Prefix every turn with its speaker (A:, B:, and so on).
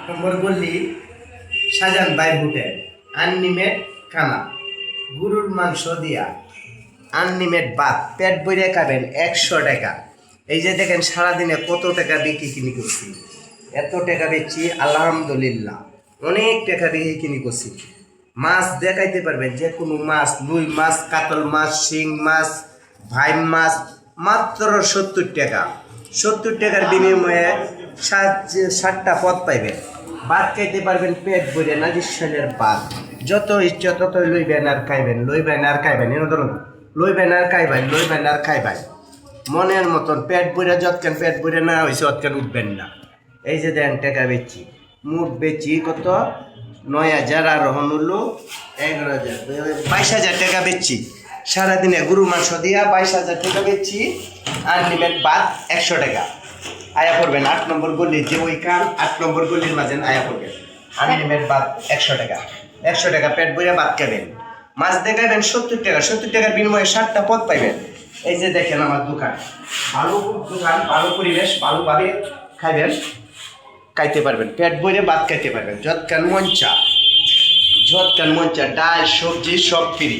A: নম্বর গল্লি শাহজাহান ভাই hotel, unlimited খানা, গরুর মাংস দিয়া আনলিমিটেড ভাত, পেট ভরে খাবেন 100 টাকা। এই যে দেখেন সারাদিনে কত টাকা বিক্রি কিনি করছি, এত টাকা বেচছি আলহামদুলিল্লাহ, অনেক টাকা বিক্রি কিনি করছি। মাছ দেখাইতে পারবেন, যে কোনো মাছ, রুই মাছ, কাতল মাছ, শিং মাছ, ভাইম মাছ, মাত্র 70 টাকা। 70 টাকার বিনিময়ে 7টা পদ পাইবেন। ভাত খাইতে পারবেন পেট ভরে, নাজির ভাত, যত ইচ্ছা ততই লইবেন আর খাইবেন, লইবেন আর খাইবেন, এর ধরুন লইবেন আর খাইবেন, লইবেন আর খাইবেন মনের মতন। পেট ভরে যতক্ষণ পেট ভরে না হয়েছে অতক্ষণ উঠবেন না। এই যে দেন টাকা বেচছি, মুঠ বেচি কত 9,000, আর হন হলো 11,000, 22,000 টাকা বেচছি সারাদিনে। গরু মাংস দিয়া 22,000 টাকা বেচছি, আনলিমিটেড ভাত 100 টাকা। আয়া করবেন 8 নম্বর গলির যে ওই কান, 8 নম্বর গলির মাঝে আয়া করবেন, আনলিমিটেড ভাত 100 টাকা। 100 টাকা পেট ভরে ভাত খাবেন। মাছ দেখাবেন 70 টাকা, 70 টাকার বিনিময়ে 7টা পদ পাইবেন। এই যে দেখেন আমার দোকান, ভালো দোকান, ভালো পরিবেশ, ভালোভাবে খাইবেন, খাইতে পারবেন, পেট ভরে ভাত খাইতে পারবেন, যৎকান মঞ্চা ডাল সবজি সব ফ্রি।